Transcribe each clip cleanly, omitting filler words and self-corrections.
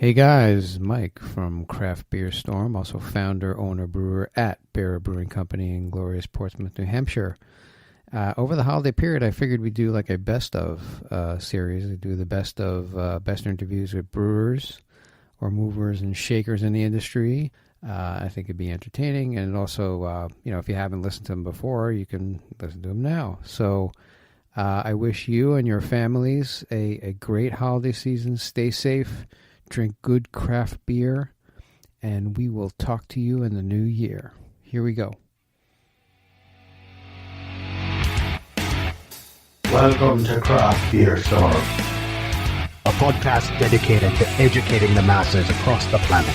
Hey guys, Mike from Craft Beer Storm, also founder, owner, brewer at Beara Brewing Company in glorious Portsmouth, New Hampshire. Over the holiday period, I figured we'd do like a best of series. We do the best interviews with brewers or movers and shakers in the industry. I think it'd be entertaining, and also, if you haven't listened to them before, you can listen to them now. So, I wish you and your families a great holiday season. Stay safe, drink good craft beer, and we will talk to you in the new year. Here we go. Welcome to Craft Beer Storm, a podcast dedicated to educating the masses across the planet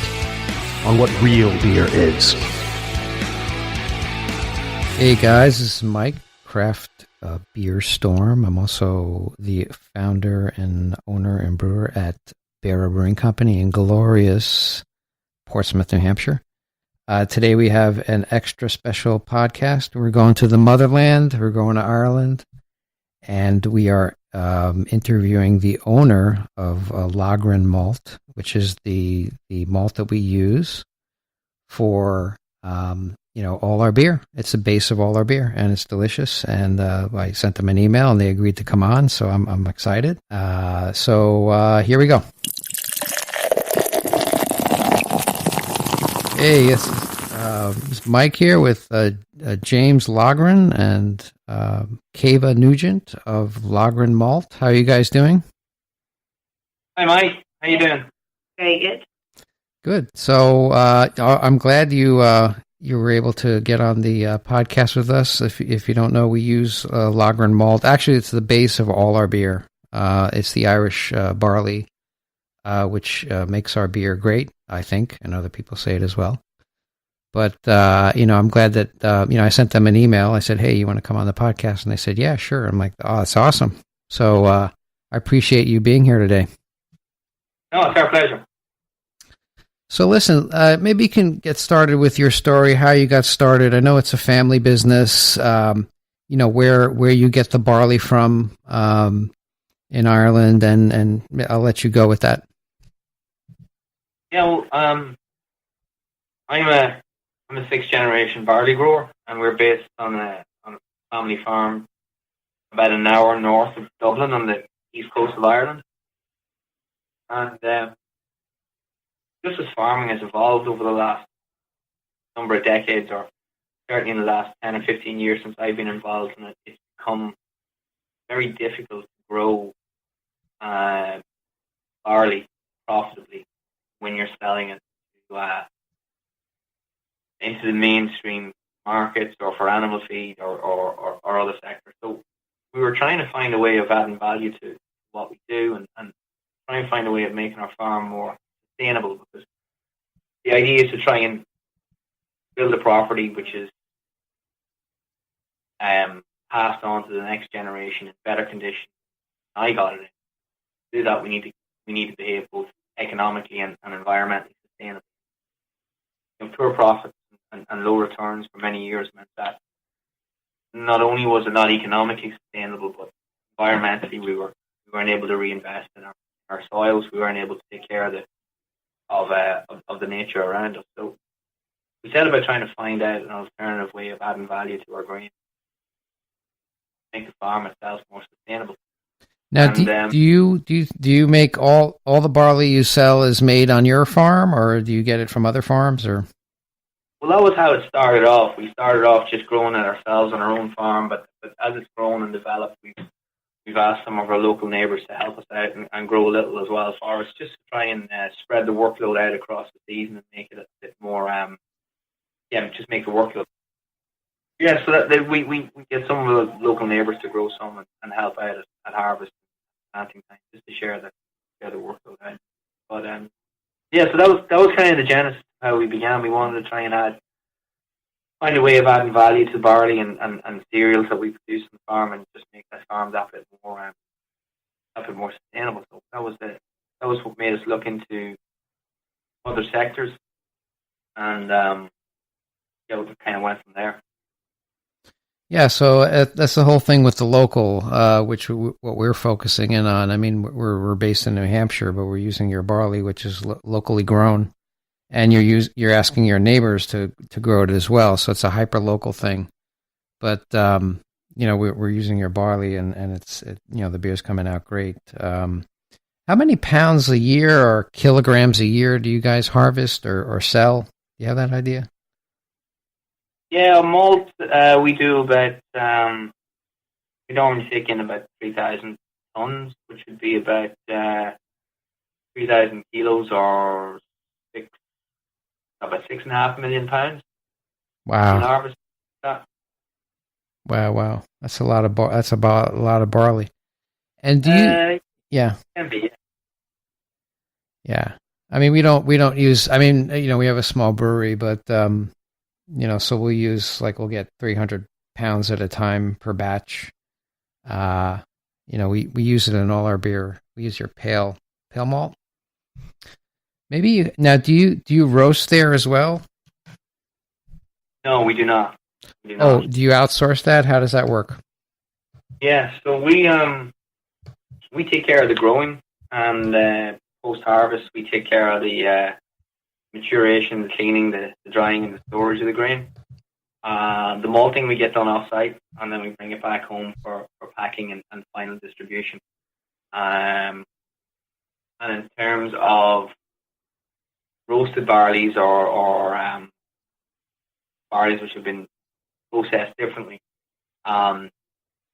on what real beer is. Hey guys, this is Mike, Craft Beer Storm. I'm also the founder and owner and brewer at Beara Brewing Company in glorious Portsmouth, New Hampshire. Today we have an extra special podcast. We're going to the Motherland. We're going to Ireland. And we are interviewing the owner of Loughran Malt, which is the malt that we use for all our beer. It's the base of all our beer, and it's delicious. And I sent them an email, and they agreed to come on, so I'm excited. So here we go. Hey, it's Mike here with James Loughran and Caoimhe Nugent of Loughran Malt. How are you guys doing? Hi, Mike. How you doing? Very good. Good. So I'm glad you were able to get on the podcast with us. If you don't know, we use Loughran Malt. Actually, it's the base of all our beer. It's the Irish barley, which makes our beer great, I think, and other people say it as well. But, I'm glad that, I sent them an email. I said, hey, you want to come on the podcast? And they said, yeah, sure. I'm like, oh, that's awesome. So I appreciate you being here today. No, it's our pleasure. So listen, maybe you can get started with your story, how you got started. I know it's a family business, where you get the barley from in Ireland, and I'll let you go with that. Yeah, well, I'm a sixth generation barley grower, and we're based on a family farm about an hour north of Dublin on the east coast of Ireland. And just as farming has evolved over the last number of decades, or certainly in the last 10 or 15 years since I've been involved in it, it's become very difficult to grow barley profitably when you're selling it to into the mainstream markets or for animal feed or other sectors. So we were trying to find a way of adding value to what we do and trying to find a way of making our farm more sustainable, because the idea is to try and build a property which is passed on to the next generation in better condition. I got it. To do that, we need to behave both economically and environmentally sustainably. Poor profits and low returns for many years meant that not only was it not economically sustainable, but environmentally we weren't able to reinvest in our soils. We weren't able to take care of the nature around us. So we set about trying to find out an alternative way of adding value to our grain, make the farm itself more sustainable. Now, do you make all the barley you sell is made on your farm, or do you get it from other farms? Or well, that was how it started off. We started off just growing it ourselves on our own farm, but as it's grown and developed, we've asked some of our local neighbours to help us out and grow a little as well for us, just to try and spread the workload out across the season and make it a bit more, just make the workload. Yeah, so that we get some of the local neighbours to grow some and help out at harvest and planting time, just to share the workload out. But so that was kind of the genesis of how we began. We wanted to try and find a way of adding value to barley and cereals that we produce on the farm, and just make that farm that bit more sustainable. So that was what made us look into other sectors, and we kind of went from there. Yeah, so that's the whole thing with the local, what we're focusing in on. I mean, we're based in New Hampshire, but we're using your barley, which is locally grown, and you're asking your neighbors to grow it as well. So it's a hyper local thing. But we're using your barley, and the beer's coming out great. How many pounds a year or kilograms a year do you guys harvest or sell? Do you have that idea? Yeah, malt, we do about, we normally take in about 3,000 tons, which would be about 3,000 kilos or about 6.5 million pounds. Wow. In harvest. That. Wow. That's a lot of that's about a lot of barley. And do you? Yeah. Can be. Yeah. I mean, we don't use. I mean, we have a small brewery, but so we'll get 300 pounds at a time per batch. We use it in all our beer. We use your pale malt. Maybe now, do you roast there as well? No, we do not. Oh, do you outsource that? How does that work? Yeah, so we take care of the growing, and post harvest we take care of the maturation, the cleaning, the drying, and the storage of the grain. The malting we get done off site, and then we bring it back home for packing and final distribution. And in terms of roasted barleys or barleys which have been processed differently,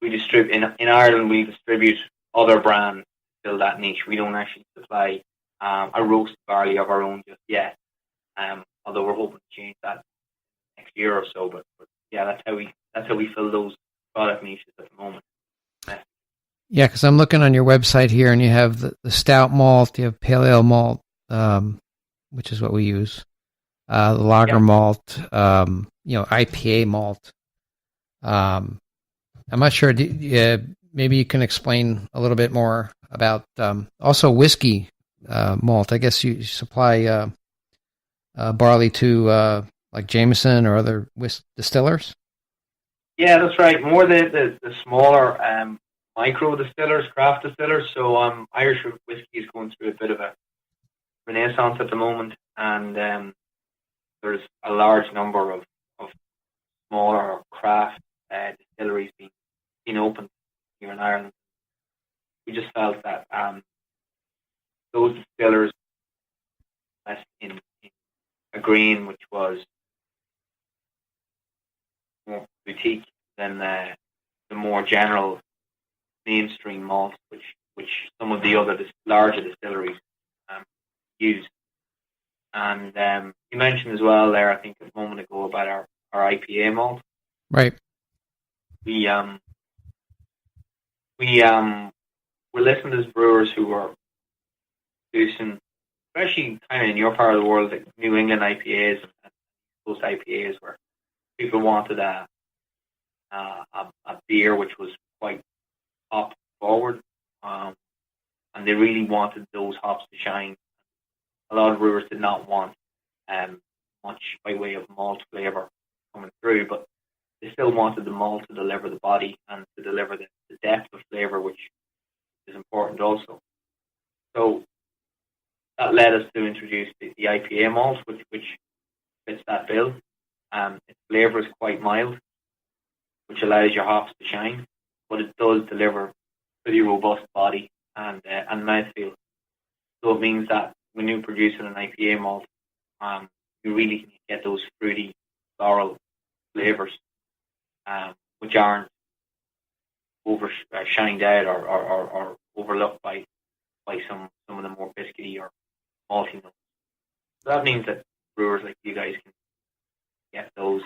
we distribute in Ireland. We distribute other brands to fill that niche. We don't actually supply a roasted barley of our own just yet. Although we're hoping to change that next year or so, but yeah, that's how we fill those product niches at the moment. Yeah, because I'm looking on your website here, and you have the stout malt, you have pale ale malt, which is what we use, the lager malt, IPA malt. I'm not sure. Maybe you can explain a little bit more about also whiskey malt. I guess you supply barley to like Jameson or other distillers. Yeah, that's right. More the smaller micro distillers, craft distillers. So Irish whiskey is going through a bit of a renaissance at the moment, and there's a large number of smaller craft distilleries being opened here in Ireland. We just felt that those distillers invest in a grain which was more boutique than the more general mainstream malt, which some of the other larger distilleries use. And you mentioned as well there, I think a moment ago, about our IPA malt. Right. We're listening to brewers who are producing, especially kind of in your part of the world, like New England IPAs and Coast IPAs, where people wanted a beer which was quite hop forward, and they really wanted those hops to shine. A lot of brewers did not want much by way of malt flavor coming through, but they still wanted the malt to deliver the body and to deliver the depth of flavor, which is important also. So that led us to introduce the IPA malt, which fits that bill. Its flavor is quite mild, which allows your hops to shine, but it does deliver pretty robust body and mouthfeel. So it means that when you produce an IPA malt, you really can get those fruity, floral flavors, which aren't shined out or overlooked by some of the more biscuity or malty notes. So that means that brewers like you guys can get those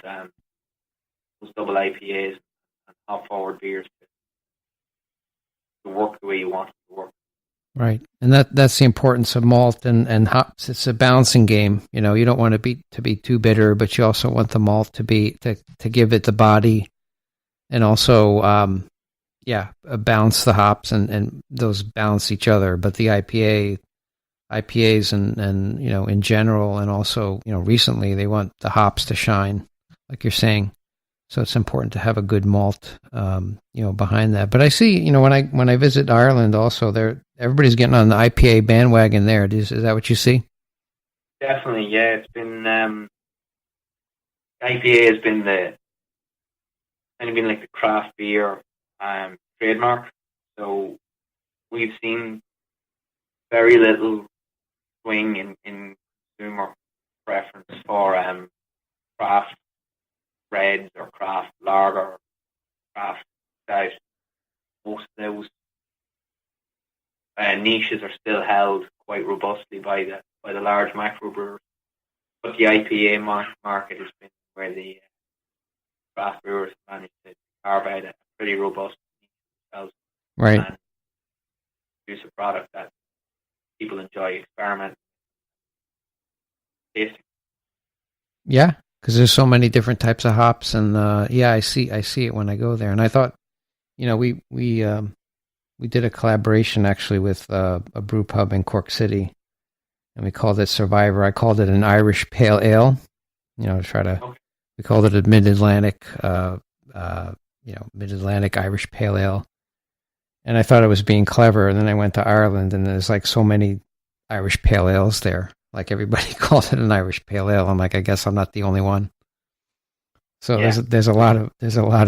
double IPAs and hop forward beers to work the way you want it to work. Right, and that's the importance of malt and hops. It's a balancing game. You don't want to be too bitter, but you also want the malt to give it the body, and also balance the hops, and those balance each other. But the IPAs and in general, and also recently, they want the hops to shine, like you're saying. So it's important to have a good malt, behind that. But I see, when I visit Ireland, also everybody's getting on the IPA bandwagon there. Is that what you see? Definitely, yeah. It's been IPA has been like the craft beer trademark. So we've seen very little swing in consumer preference for craft reds or craft lager or craft stout. Most of those niches are still held quite robustly by the large macro brewers. But the IPA market has been where the craft brewers managed to carve out a pretty robust niche themselves. Right. And produce a product that people enjoy experimenting, tasting. Yeah, because there's so many different types of hops, and I see it when I go there. And I thought, we did a collaboration actually with a brew pub in Cork City, and we called it Survivor. I called it an Irish Pale Ale. We called it a Mid-Atlantic, Mid-Atlantic Irish Pale Ale. And I thought it was being clever. And then I went to Ireland, and there's like so many Irish Pale Ales there. Like everybody calls it an Irish Pale Ale. I'm like, I guess I'm not the only one. So yeah. there's a lot of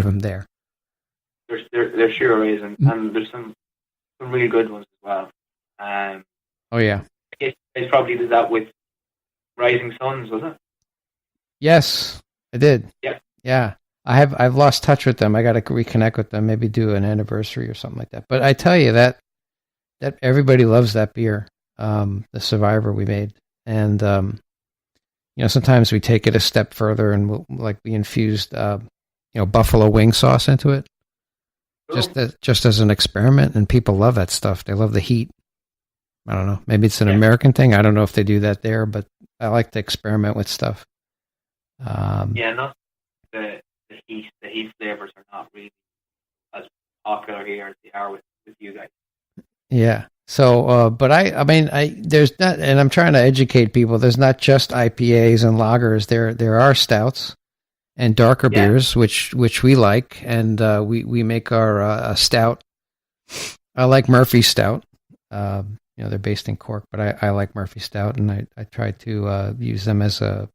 them there. There sure is, and there's some really good ones as well. Oh yeah. I guess they probably did that with Rising Suns, was it? Yes, I did. Yeah. Yeah. I've lost touch with them. I got to reconnect with them. Maybe do an anniversary or something like that. But I tell you that everybody loves that beer, the Survivor we made, and sometimes we take it a step further and we infused buffalo wing sauce into it, just as an experiment, and people love that stuff. They love the heat. I don't know. Maybe it's an American thing. I don't know if they do that there, but I like to experiment with stuff. Not the heat flavors are not really as popular here as they are with you guys. Yeah. So, but there's not, and I'm trying to educate people. There's not just IPAs and lagers. There are stouts and darker beers, which we like, and we make our stout. I like Murphy Stout. They're based in Cork, but I like Murphy Stout, and I try to use them as a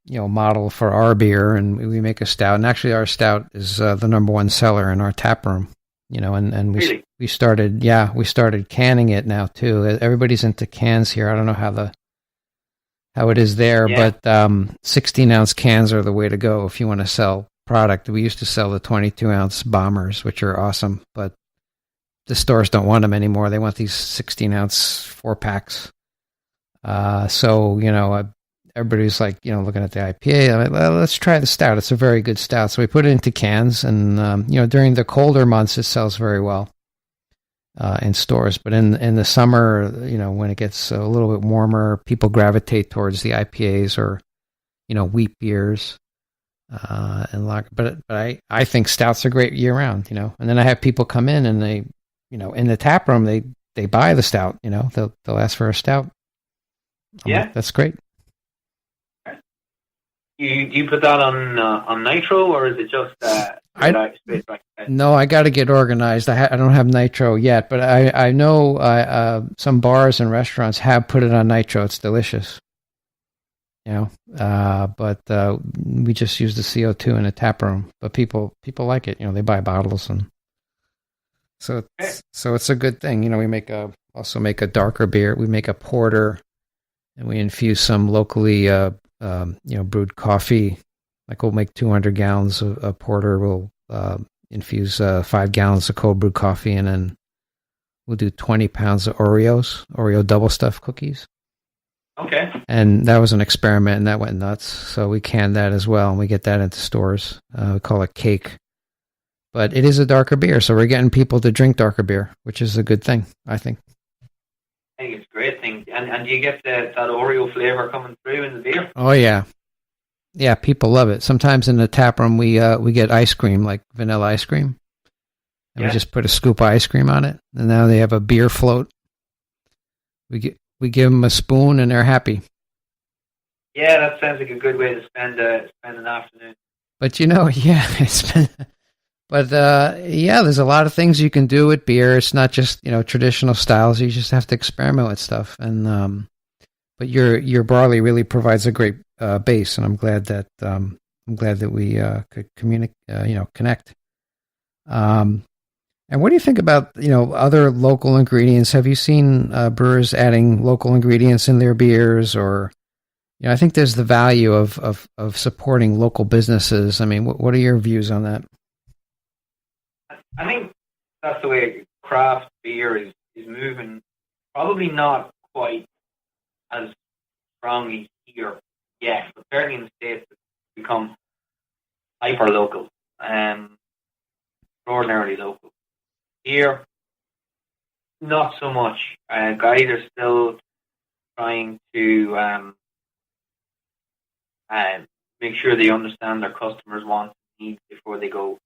model for our beer, and we make a stout. And actually, our stout is the number one seller in our tap room. And really? we started canning it now too. Everybody's into cans here. I don't know how it is there, but 16-ounce cans are the way to go if you want to sell product. We used to sell the 22-ounce bombers, which are awesome, but the stores don't want them anymore. They want these 16-ounce 4-packs. Everybody's like, looking at the IPA. I'm like, well, let's try the stout. It's a very good stout. So we put it into cans, and during the colder months, it sells very well in stores. But in the summer, when it gets a little bit warmer, people gravitate towards the IPAs or wheat beers and lager. But I think stouts are great year round. And then I have people come in and they, in the tap room, they buy the stout. They'll ask for a stout. I'm like, that's great. You put that on nitro, or is it just straight back? No, I got to get organized. I don't have nitro yet, but I know some bars and restaurants have put it on nitro. It's delicious. But we just use the CO2 in a tap room. But people like it. They buy bottles, and so it's a good thing. We also make a darker beer. We make a porter, and we infuse some locally brewed coffee. Like we'll make 200 gallons of porter. We'll infuse 5 gallons of cold brewed coffee, and then we'll do 20 pounds of Oreo double stuffed cookies. Okay. And that was an experiment, and that went nuts. So we canned that as well, and we get that into stores. We call it cake. But it is a darker beer, so we're getting people to drink darker beer, which is a good thing, I think. I think it's a great thing. And do you get that Oreo flavor coming through in the beer? Oh, yeah. Yeah, people love it. Sometimes in the tap room, we get ice cream, like vanilla ice cream. And we just put a scoop of ice cream on it. And now they have a beer float. We give them a spoon, and they're happy. Yeah, that sounds like a good way to spend an afternoon. But yeah, it's been. But yeah, there's a lot of things you can do with beer. It's not just traditional styles. You just have to experiment with stuff. And but your barley really provides a great base, and I'm glad that we could communicate, connect. And what do you think about other local ingredients? Have you seen brewers adding local ingredients in their beers, or I think there's the value of supporting local businesses. I mean, what are your views on that? I think that's the way craft beer is moving. Probably not quite as strongly here yet, but certainly in the States it's become hyper local, extraordinarily local. Here, not so much. Guys are still trying to make sure they understand their customers' wants and needs before they go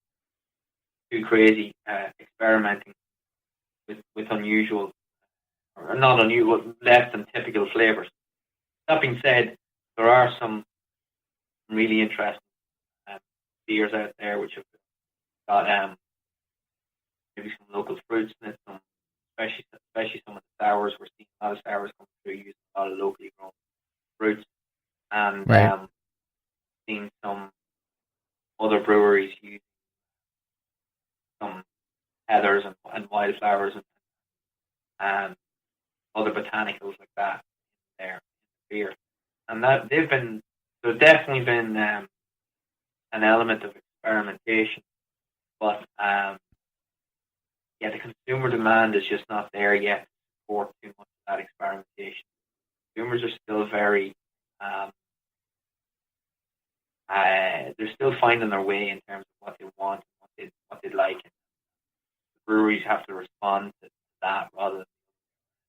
too crazy experimenting with unusual, or not unusual, less than typical flavors. That being said, there are some really interesting beers out there which have got maybe some local fruits in it, especially some of the sours. We're seeing a lot of sours come through using a lot of locally grown fruits, and right. Seeing some other breweries use some heathers and wildflowers and other botanicals like that in their beer. And that there's definitely been an element of experimentation, but the consumer demand is just not there yet to support too much of that experimentation. Consumers are still very they're still finding their way in terms of what they want and what they'd like. And the breweries have to respond to that rather than.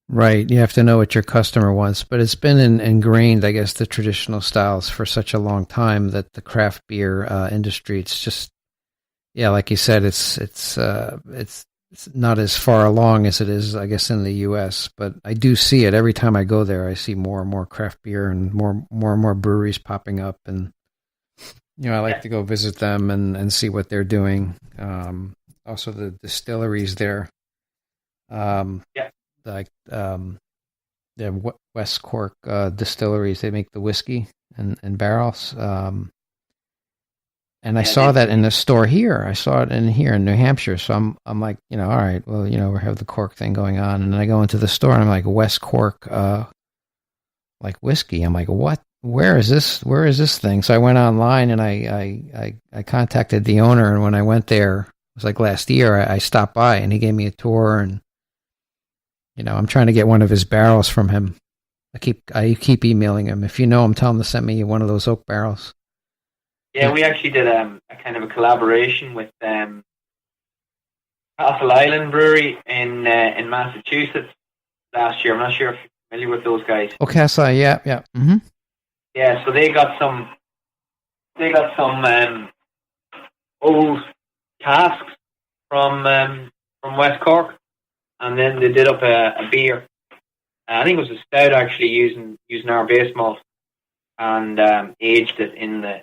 Right. You have to know what your customer wants, but it's been ingrained, I guess, the traditional styles for such a long time that the craft beer industry, it's just, like you said, it's not as far along as it is, I guess, in the U.S., but I do see it every time I go there. I see more and more craft beer and more and more breweries popping up, and I like to go visit them and see what they're doing. Also, the distilleries there. Like the West Cork distilleries, they make the whiskey and barrels. And I saw that in the store here. I saw it in New Hampshire. So I'm like, all right, well, we have the Cork thing going on. And then I go into the store and I'm like, West Cork, like whiskey. I'm like, what? Where is this thing? So I went online and I contacted the owner. And when I went there, it was like last year, I stopped by and he gave me a tour, and I'm trying to get one of his barrels from him. I keep emailing him. If you know him, tell him to send me one of those oak barrels. Yeah, we actually did a kind of a collaboration with Castle Island Brewery in Massachusetts last year. I'm not sure if you're familiar with those guys. Oh, Castle, yeah. Mm-hmm. Yeah, so they got some old casks from West Cork. And then they did up a beer. I think it was a stout, actually, using our base malt, and aged it in the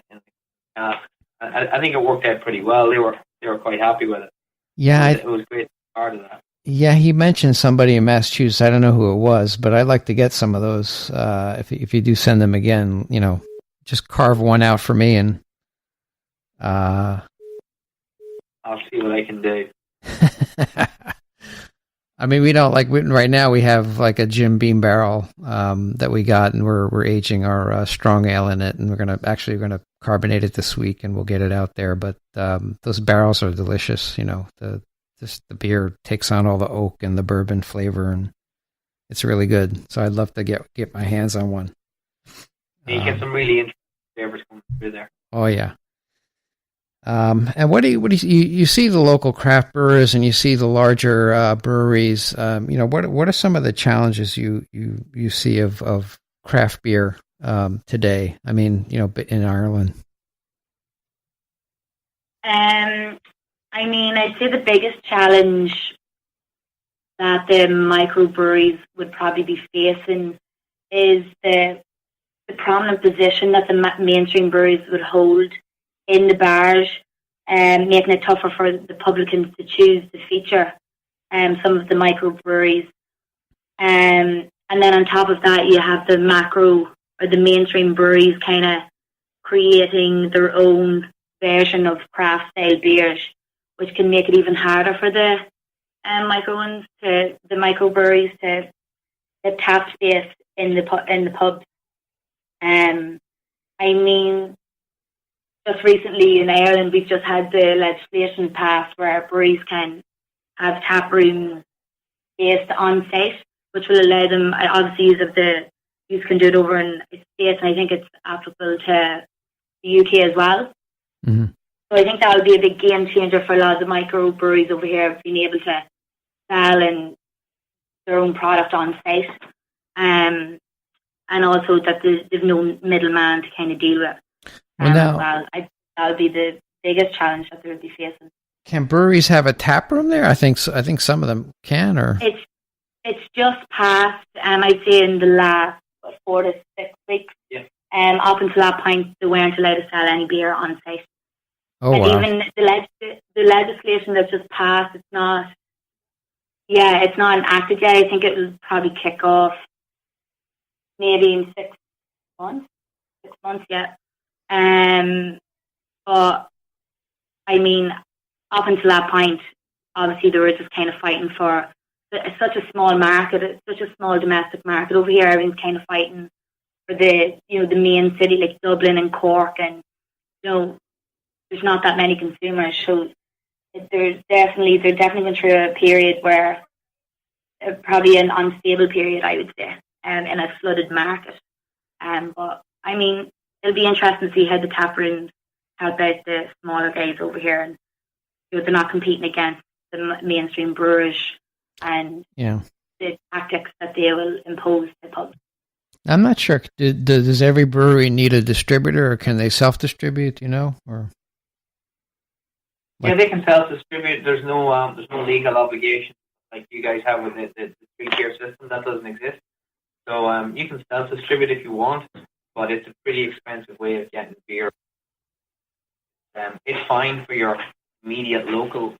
cask. I think it worked out pretty well. They were quite happy with it. Yeah, it was great part of that. Yeah, he mentioned somebody in Massachusetts. I don't know who it was, but I'd like to get some of those. If you do send them again, just carve one out for me, and I'll see what I can do. I mean, we don't right now. We have like a Jim Beam barrel that we got, and we're aging our strong ale in it, and we're gonna carbonate it this week, and we'll get it out there. But those barrels are delicious. The beer takes on all the oak and the bourbon flavor, and it's really good. So I'd love to get my hands on one. You get some really interesting flavors coming through there. Oh yeah. And what do you see the local craft brewers and you see the larger breweries? What are some of the challenges you see of craft beer today? I mean, in Ireland. I'd say the biggest challenge that the microbreweries would probably be facing is the prominent position that the mainstream breweries would hold in the bars, making it tougher for the publicans to choose to feature some of the microbreweries. And then on top of that, you have the macro or the mainstream breweries kind of creating their own version of craft style beers, which can make it even harder for the microbreweries to get tap space in the pubs. I mean, just recently in Ireland, we've just had the legislation passed where breweries can have tap rooms based on site, which will allow them, obviously, you can do it over in the States, and I think it's applicable to the UK as well. Mm-hmm. So I think that will be a big game changer for a lot of the microbreweries over here, being able to sell their own product on site, and also that there's no middleman to kind of deal with. That would be the biggest challenge that they would be facing. Can breweries have a tap room there? I think so. I think some of them can. Or it's just passed. I'd say in the last 4 to 6 weeks. Yeah. Up until that point, they weren't allowed to sell any beer on site. Oh, and wow. even the legislation that's just passed, it's not enacted yet. I think it will probably kick off maybe in 6 months. 6 months, yeah. But I mean, up until that point, obviously they were just kind of fighting for such a small market. It's such a small domestic market over here. Everyone's kind of fighting for the main city like Dublin and Cork, and there's not that many consumers. So they're definitely going through a period where probably an unstable period, I would say, in a flooded market. But I mean, it'll be interesting to see how the tap rooms help out the smaller guys over here, and they're not competing against the mainstream brewers and the tactics that they will impose to pubs. I'm not sure. Does every brewery need a distributor, or can they self-distribute? Or yeah, they can self-distribute. There's no legal obligation like you guys have with the 3-tier system. That doesn't exist. So you can self-distribute if you want, but it's a pretty expensive way of getting beer. It's fine for your immediate local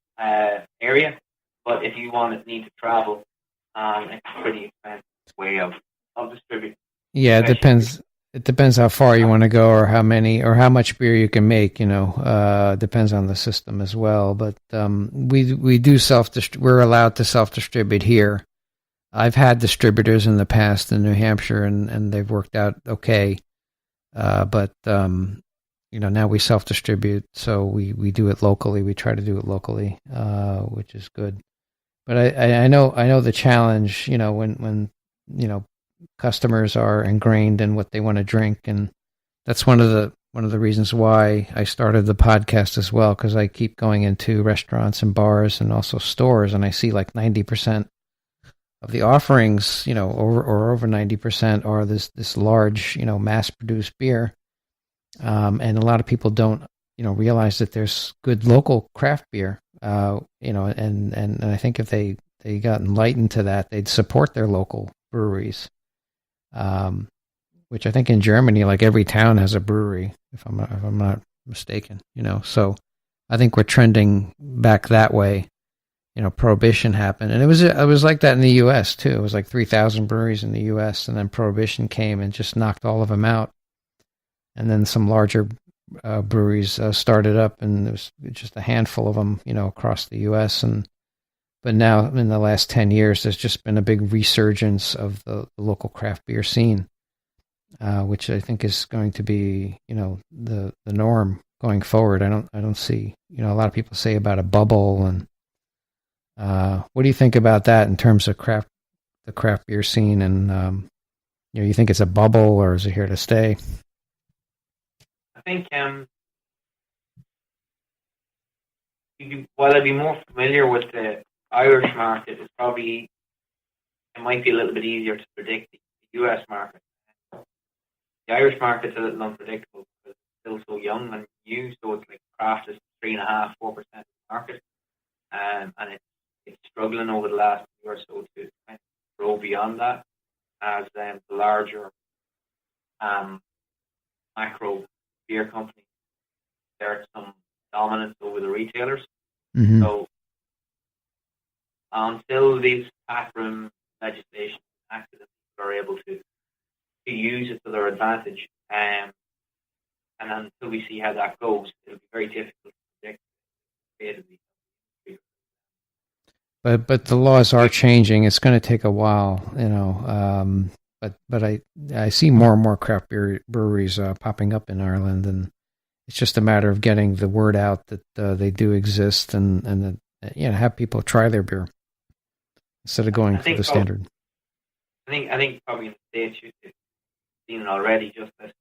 area, but if you need to travel, it's a pretty expensive way of distributing. Yeah, it depends. It depends how far you want to go, or how many, or how much beer you can make. Depends on the system as well. But we do we're allowed to self-distribute here. I've had distributors in the past in New Hampshire, and they've worked out okay. But now we self-distribute, so we do it locally. We try to do it locally, which is good. But I know the challenge. When customers are ingrained in what they want to drink, and that's one of the reasons why I started the podcast as well, because I keep going into restaurants and bars and also stores, and I see like 90% of the offerings, over 90% are this large, mass-produced beer, and a lot of people don't, realize that there's good local craft beer, and I think if they got enlightened to that, they'd support their local breweries. Which I think in Germany, like every town has a brewery, if I'm not mistaken, So I think we're trending back that way. Prohibition happened, and it was like that in the U.S. too. It was like 3,000 breweries in the U.S., and then Prohibition came and just knocked all of them out. And then some larger breweries started up, and there was just a handful of them, across the U.S. But now, in the last 10 years, there's just been a big resurgence of the local craft beer scene, which I think is going to be, the norm going forward. I don't see, a lot of people say about a bubble, and what do you think about that in terms of the craft beer scene? And you think it's a bubble, or is it here to stay? I think while I'd be more familiar with the Irish market, it might be a little bit easier to predict the US market. The Irish market's a little unpredictable because it's still so young and new, so it's like craft is 3.5%, 4% of the market, and it's struggling over the last year or so to kind of grow beyond that as the larger macro beer companies exert some dominance over the retailers. Mm-hmm. So until these backroom legislation acted, people are able to use it to their advantage, and until we see how that goes, it'll be very difficult to predict the fate of the industry. But the laws are changing. It's going to take a while, you know. But I see more and more craft beer breweries popping up in Ireland, and it's just a matter of getting the word out that they do exist, and that, you know, have people try their beer instead of going for the standard. I think probably in the States you've seen it already. Just this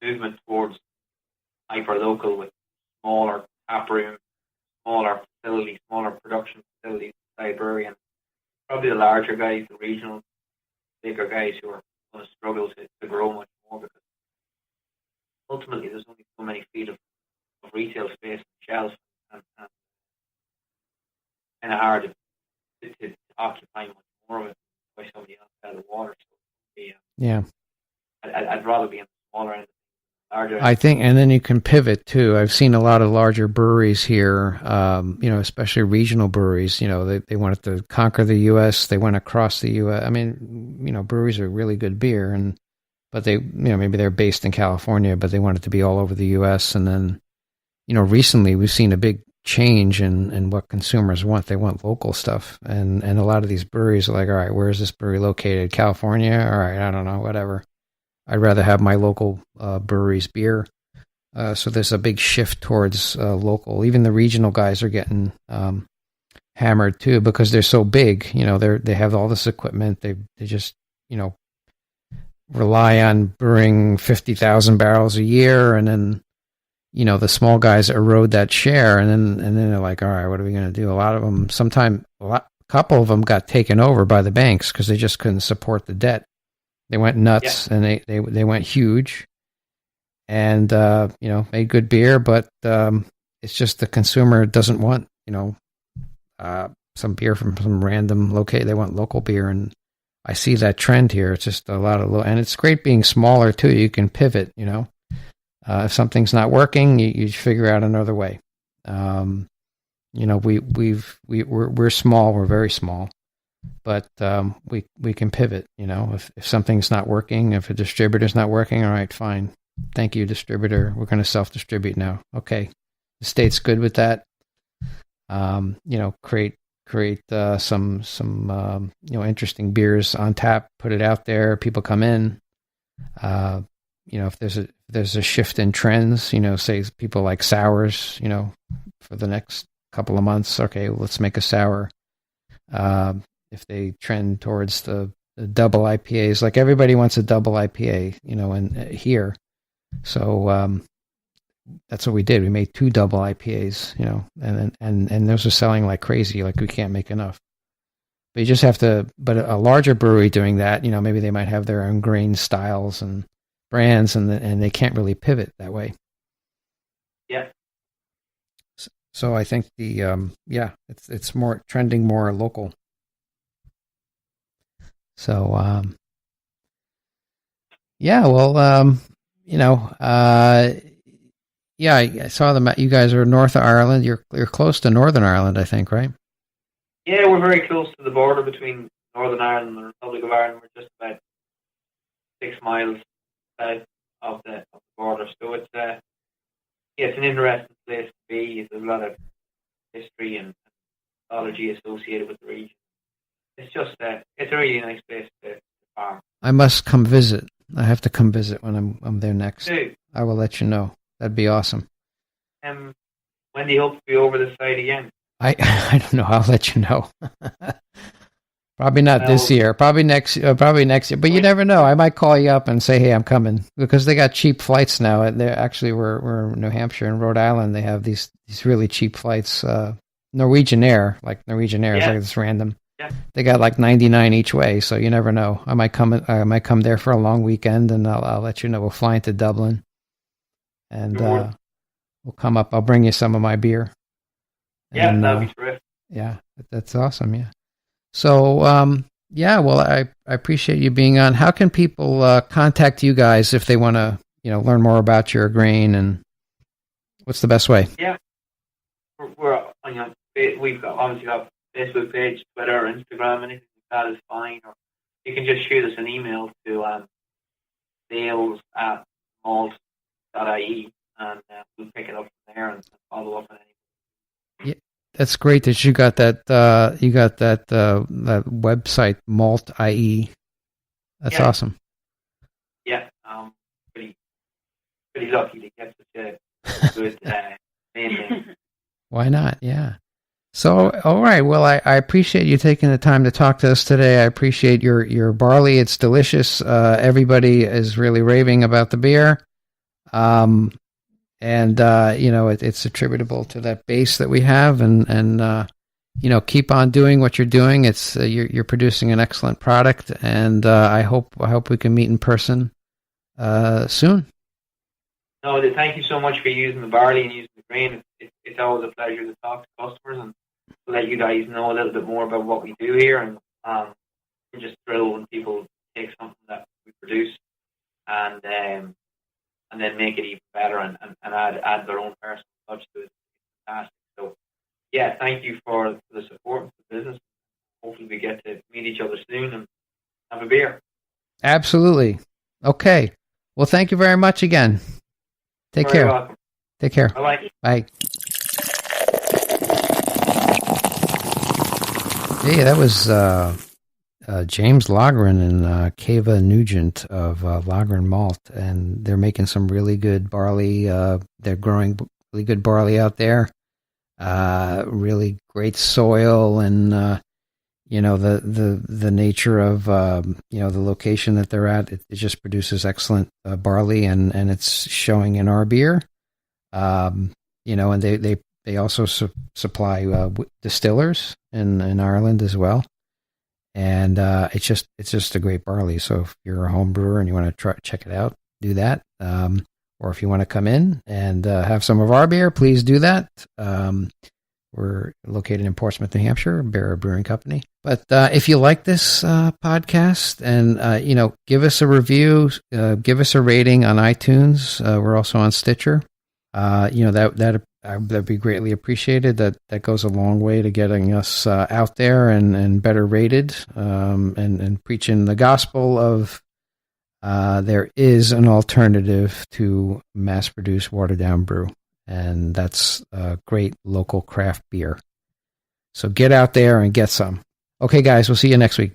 movement towards hyper local with smaller tap room, smaller facilities, smaller production facilities, brewery, and probably the larger guys, the regional, bigger guys who are going to struggle to grow much more, because ultimately there's only so many feet of retail space and shelves, and kind of hard to occupy much more of it by somebody else out of the water. So, yeah, I'd rather be in the smaller end. I think, and then you can pivot too. I've seen a lot of larger breweries here, you know, especially regional breweries. You know, they wanted to conquer the U.S. They went across the U.S. I mean, you know, breweries are really good beer, but they, you know, maybe they're based in California, but they wanted to be all over the U.S. And then, you know, recently we've seen a big change in what consumers want. They want local stuff, and a lot of these breweries are like, all right, where is this brewery located? California? All right, I don't know, whatever. I'd rather have my local brewery's beer. So there's a big shift towards local. Even the regional guys are getting hammered too, because they're so big. You know, they have all this equipment. They just, you know, rely on brewing 50,000 barrels a year, and then, you know, the small guys erode that share, and then they're like, all right, what are we going to do? A lot of them, a couple of them got taken over by the banks because they just couldn't support the debt. They went nuts, and they went huge, and you know, made good beer, but it's just the consumer doesn't want, you know, some beer from some random location. They want local beer, and I see that trend here. It's just a lot of and it's great being smaller too. You can pivot, you know. If something's not working, you figure out another way. You know, we're small. We're very small. But we can pivot, you know, if something's not working, if a distributor's not working, all right, fine. Thank you, distributor. We're going to self-distribute now. Okay. The state's good with that. You know, create some you know, interesting beers on tap, put it out there, people come in. You know, if there's a shift in trends, you know, say people like sours, you know, for the next couple of months, okay, let's make a sour. If they trend towards the double IPAs, like everybody wants a double IPA, you know, and here. So that's what we did. We made 2 double IPAs, you know, and those are selling like crazy. Like we can't make enough. But you just have to. But a larger brewery doing that, you know, maybe they might have their own grain styles and brands, and they can't really pivot that way. Yeah. So I think it's more trending more local. So, yeah, well, you know, yeah, I saw you guys are north of Ireland. You're close to Northern Ireland, I think, right? Yeah, we're very close to the border between Northern Ireland and the Republic of Ireland. We're just about 6 miles south of the border. So it's it's an interesting place to be. There's a lot of history and mythology associated with the region. It's just it's a really nice place to farm. I must come visit. I have to come visit when I'm there next. Dude. I will let you know. That'd be awesome. When do you hope to be over this side again? I don't know. I'll let you know. Probably not this year. Probably next year. But you never know. I might call you up and say, "Hey, I'm coming," because they got cheap flights now. They're actually we're in New Hampshire and Rhode Island. They have these really cheap flights. Norwegian Air is like this random. Yeah. They got like 99 each way, so you never know. I might come there for a long weekend, and I'll let you know. We'll fly into Dublin, and we'll come up. I'll bring you some of my beer. Yeah, that'd be terrific. Yeah, that's awesome. Yeah. So, yeah. Well, I appreciate you being on. How can people contact you guys if they want to, you know, learn more about your grain and What's the best way? Yeah, we've obviously got Facebook page, Twitter, Instagram, anything like that is fine. Or you can just shoot us an email to sales@malt.ie, and we'll pick it up from there and follow up on anything. Yeah, that's great that you got that. That website malt.ie. That's awesome. Yeah, pretty lucky to get such a good name. Why not? Yeah. So, all right. Well, I appreciate you taking the time to talk to us today. I appreciate your barley. It's delicious. Everybody is really raving about the beer. It's attributable to that base that we have, and keep on doing what you're doing. It's you're producing an excellent product, and I hope we can meet in person soon. No, thank you so much for using the barley and using the grain. It's always a pleasure to talk to customers and to let you guys know a little bit more about what we do here. And we're just thrilled when people take something that we produce and then make it even better and add their own personal touch to it. It's fantastic. So, yeah, thank you for the support of the business. Hopefully we get to meet each other soon and have a beer. Absolutely. Okay. Well, thank you very much again. Take care. Welcome. Take care. Bye-bye. Bye. Hey, that was James Loughran and Caoimhe Nugent of Loughran Malt, and they're making some really good barley. They're growing really good barley out there. Really great soil, and the nature of the location that they're at. It just produces excellent barley, and it's showing in our beer. And they also supply distillers in Ireland as well. And it's just a great barley. So if you're a home brewer and you want to check it out, do that. Or if you want to come in and have some of our beer, please do that. We're located in Portsmouth, New Hampshire, Beara Brewing Company. But if you like this podcast, and give us a review, give us a rating on iTunes. We're also on Stitcher. That'd be greatly appreciated. That goes a long way to getting us out there and better rated, and preaching the gospel of there is an alternative to mass-produced watered-down brew, and that's great local craft beer. So get out there and get some. Okay, guys, we'll see you next week.